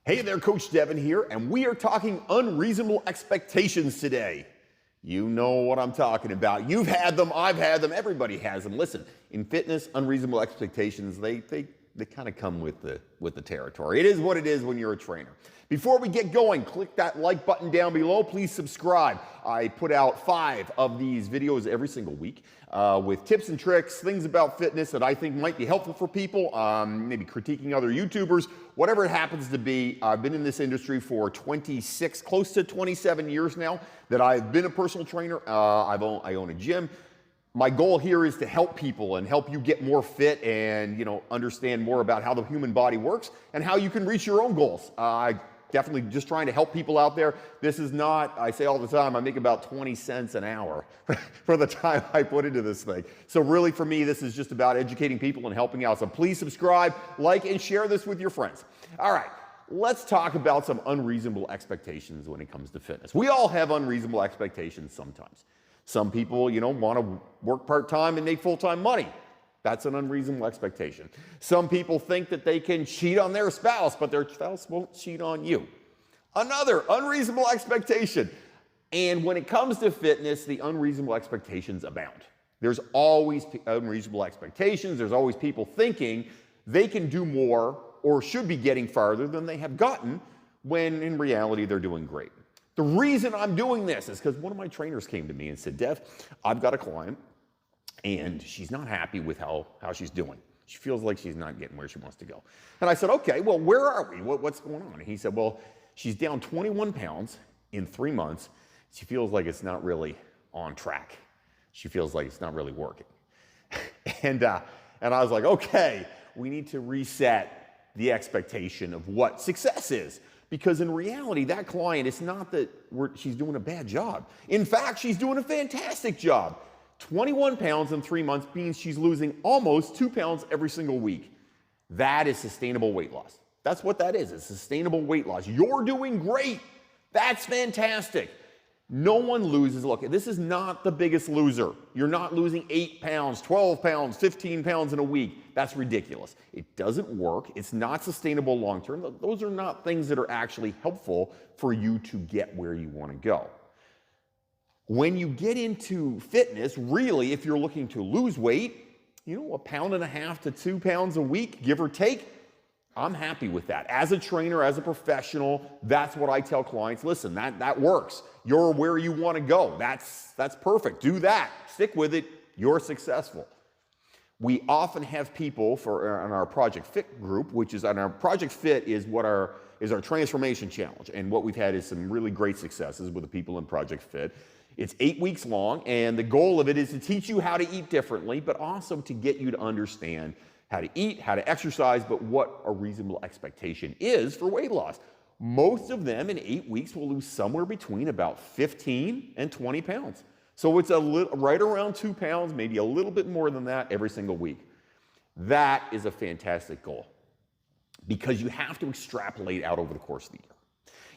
Hey there, Coach Devin here, and we are talking unreasonable expectations today. You know what I'm talking about. You've had them, I've had them, everybody has them. Listen, in fitness, unreasonable expectations, they kind of come with the territory. It is what it is when you're a trainer. Before we get going, click that like button down below. Please subscribe. I put out 5 of these videos every single week with tips and tricks, things about fitness that I think might be helpful for people, maybe critiquing other YouTubers, whatever it happens to be. I've been in this industry for 26, close to 27 years now that I've been a personal trainer. I own a gym. My goal here is to help people and help you get more fit and, understand more about how the human body works and how you can reach your own goals. I definitely just trying to help people out there. This is not, I say all the time, I make about 20 cents an hour for the time I put into this thing. So really for me, this is just about educating people and helping out. So please subscribe, like, and share this with your friends. All right. Let's talk about some unreasonable expectations when it comes to fitness. We all have unreasonable expectations sometimes. Some people, want to work part-time and make full-time money. That's an unreasonable expectation. Some people think that they can cheat on their spouse, but their spouse won't cheat on you. Another unreasonable expectation. And when it comes to fitness, the unreasonable expectations abound. There's always unreasonable expectations. There's always people thinking they can do more or should be getting farther than they have gotten when in reality they're doing great. The reason I'm doing this is because one of my trainers came to me and said, Dev, I've got a client and she's not happy with how she's doing. She feels like she's not getting where she wants to go. And I said, okay, well, where are we? What's going on? And he said, well, she's down 21 pounds in 3 months. She feels like it's not really on track. She feels like it's not really working. And I was like, okay, we need to reset the expectation of what success is. Because in reality, that client, it's not that she's doing a bad job. In fact, she's doing a fantastic job. 21 pounds in 3 months means she's losing almost 2 pounds every single week. That is sustainable weight loss. That's what that is. It's sustainable weight loss. You're doing great. That's fantastic. No one loses. Look, this is not the biggest loser. You're not losing 8 pounds, 12 pounds, 15 pounds in a week. That's ridiculous. It doesn't work. It's not sustainable long term. Those are not things that are actually helpful for you to get where you want to go. When you get into fitness, really, if you're looking to lose weight, 1.5 pounds to 2 pounds a week, give or take, I'm happy with that. As a trainer, as a professional, that's what I tell clients. Listen, that works. You're where you want to go. That's perfect. Do that. Stick with it. You're successful. We often have people on our Project Fit group, which is on our Project Fit is our transformation challenge. And what we've had is some really great successes with the people in Project Fit. It's 8 weeks long, and the goal of it is to teach you how to eat differently, but also to get you to understand how to eat, how to exercise, but what a reasonable expectation is for weight loss. Most of them in 8 weeks will lose somewhere between about 15 and 20 pounds. So it's right around 2 pounds, maybe a little bit more than that every single week. That is a fantastic goal because you have to extrapolate out over the course of the year.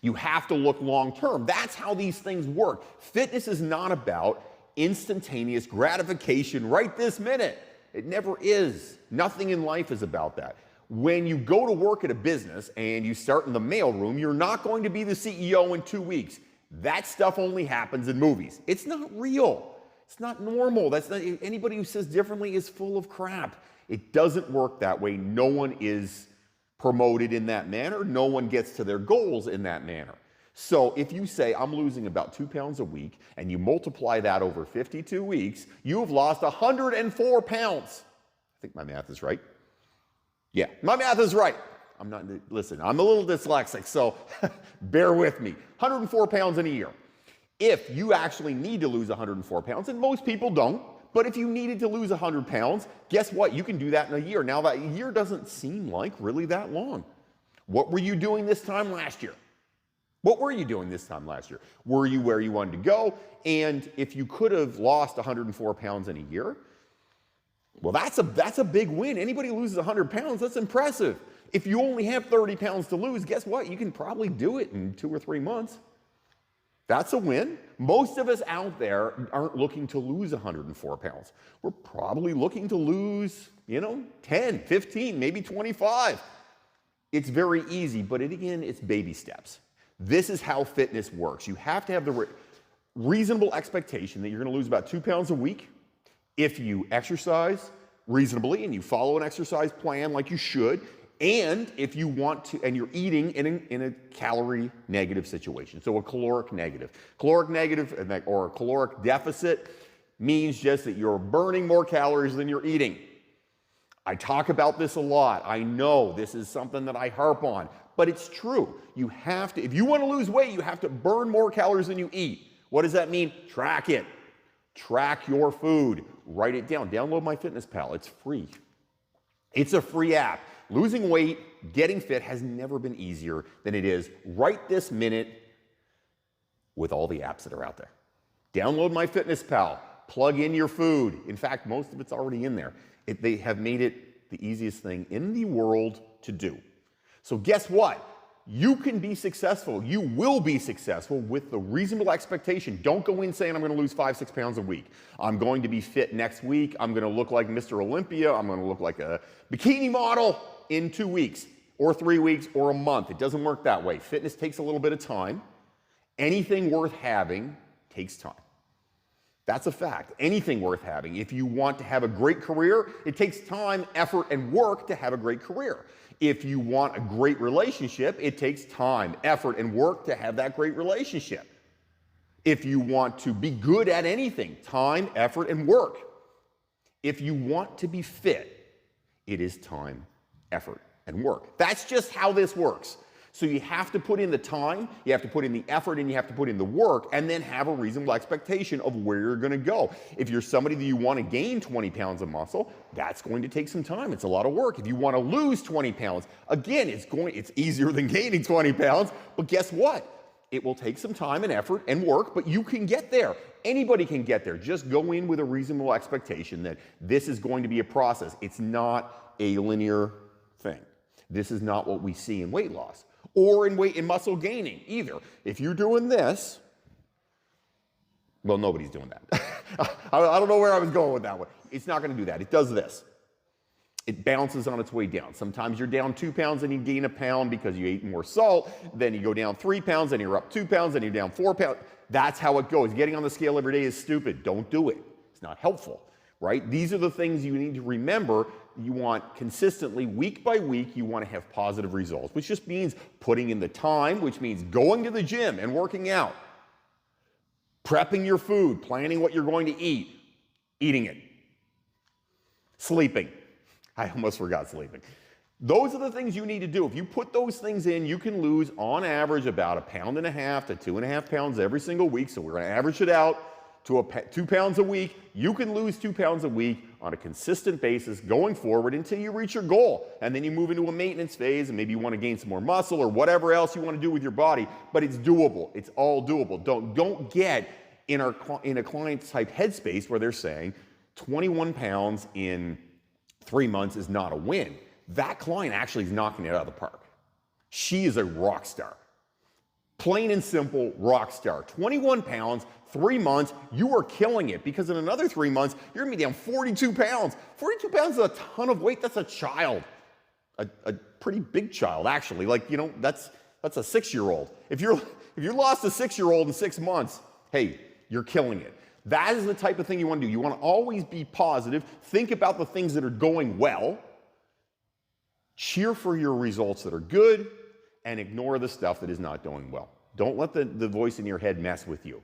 You have to look long term. That's how these things work. Fitness is not about instantaneous gratification right this minute. It never is. Nothing in life is about that. When you go to work at a business and you start in the mailroom, you're not going to be the CEO in 2 weeks. That stuff only happens in movies. It's not real. It's not normal. Anybody who says differently is full of crap. It doesn't work that way. No one is promoted in that manner. No one gets to their goals in that manner. So if you say, I'm losing about 2 pounds a week, and you multiply that over 52 weeks, you have lost 104 pounds. I think my math is right. Yeah, my math is right. Listen, I'm a little dyslexic, so bear with me. 104 pounds in a year. If you actually need to lose 104 pounds, and most people don't, but if you needed to lose 100 pounds, guess what? You can do that in a year. Now, that year doesn't seem like really that long. What were you doing this time last year? What were you doing this time last year? Were you where you wanted to go? And if you could have lost 104 pounds in a year, well, that's a big win. Anybody who loses 100 pounds, that's impressive. If you only have 30 pounds to lose, guess what? You can probably do it in 2 or 3 months. That's a win. Most of us out there aren't looking to lose 104 pounds. We're probably looking to lose, 10, 15, maybe 25. It's very easy, but again, it's baby steps. This is how fitness works. You have to have the reasonable expectation that you're going to lose about 2 pounds a week if you exercise reasonably and you follow an exercise plan like you should, and if you want to, and you're eating in a calorie negative situation, so a caloric negative. Caloric negative or a caloric deficit means just that you're burning more calories than you're eating. I talk about this a lot. I know this is something that I harp on, but it's true. You have to, if you want to lose weight, you have to burn more calories than you eat. What does that mean? Track it. Track your food. Write it down. Download MyFitnessPal. It's free. It's a free app. Losing weight, getting fit has never been easier than it is right this minute with all the apps that are out there. Download MyFitnessPal. Plug in your food. In fact, most of it's already in there. They have made it the easiest thing in the world to do. So guess what? You can be successful. You will be successful with the reasonable expectation. Don't go in saying I'm going to lose 5-6 pounds a week. I'm going to be fit next week. I'm going to look like Mr. Olympia. I'm going to look like a bikini model in 2 weeks or 3 weeks or a month. It doesn't work that way. Fitness takes a little bit of time. Anything worth having takes time. That's a fact. Anything worth having. If you want to have a great career, it takes time, effort, and work to have a great career. If you want a great relationship, it takes time, effort, and work to have that great relationship. If you want to be good at anything, time, effort, and work. If you want to be fit, it is time, effort, and work. That's just how this works. So you have to put in the time, you have to put in the effort, and you have to put in the work, and then have a reasonable expectation of where you're going to go. If you're somebody that you want to gain 20 pounds of muscle, that's going to take some time. It's a lot of work. If you want to lose 20 pounds, again, it's easier than gaining 20 pounds, but guess what? It will take some time and effort and work, but you can get there. Anybody can get there. Just go in with a reasonable expectation that this is going to be a process. It's not a linear thing. This is not what we see in weight loss. Or in muscle gaining either. If you're doing this, well, nobody's doing that. I don't know where I was going with that one. It's not going to do that. It does this. It bounces on its way down. Sometimes you're down 2 pounds and you gain a pound because you ate more salt. Then you go down 3 pounds and you're up 2 pounds and you're down 4 pounds. That's how it goes. Getting on the scale every day is stupid. Don't do it. It's not helpful, right? These are the things you need to remember. You want consistently, week by week, you want to have positive results, which just means putting in the time, which means going to the gym and working out, prepping your food, planning what you're going to eat, eating it, sleeping. I almost forgot sleeping. Those are the things you need to do. If you put those things in, you can lose on average about 1.5 to 2.5 pounds every single week. So we're going to average it out to 2 pounds a week. You can lose 2 pounds a week on a consistent basis going forward until you reach your goal. And then you move into a maintenance phase and maybe you want to gain some more muscle or whatever else you want to do with your body, but it's doable. It's all doable. Don't get in a client type headspace where they're saying 21 pounds in 3 months is not a win. That client actually is knocking it out of the park. She is a rock star. Plain and simple rock star. 21 pounds, 3 months, you are killing it because in another 3 months, you're gonna be down 42 pounds. 42 pounds is a ton of weight. That's a child. A pretty big child, actually. Like, you know, that's a 6-year-old. If you lost a 6-year-old in 6 months, hey, you're killing it. That is the type of thing you want to do. You want to always be positive. Think about the things that are going well. Cheer for your results that are good and ignore the stuff that is not going well. Don't let the voice in your head mess with you.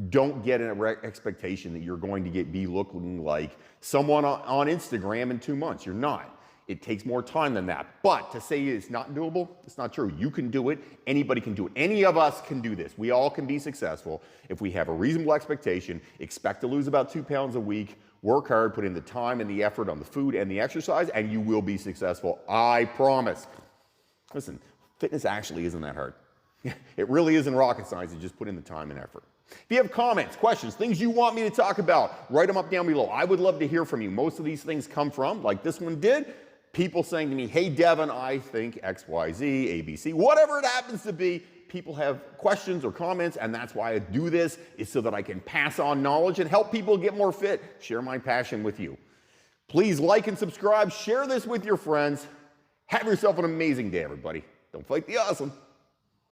Don't get an expectation that you're going to be looking like someone on Instagram in 2 months. You're not. It takes more time than that. But to say it's not doable, it's not true. You can do it. Anybody can do it. Any of us can do this. We all can be successful if we have a reasonable expectation, expect to lose about 2 pounds a week, work hard, put in the time and the effort on the food and the exercise, and you will be successful. I promise. Listen, fitness actually isn't that hard. It really isn't rocket science. You just put in the time and effort. If you have comments, questions, things you want me to talk about, write them up down below. I would love to hear from you. Most of these things come from, like this one did, people saying to me, hey, Devin, I think X, Y, Z, ABC, whatever it happens to be. People have questions or comments, and that's why I do this, is so that I can pass on knowledge and help people get more fit, share my passion with you. Please like and subscribe, share this with your friends. Have yourself an amazing day, everybody. Don't fight the awesome.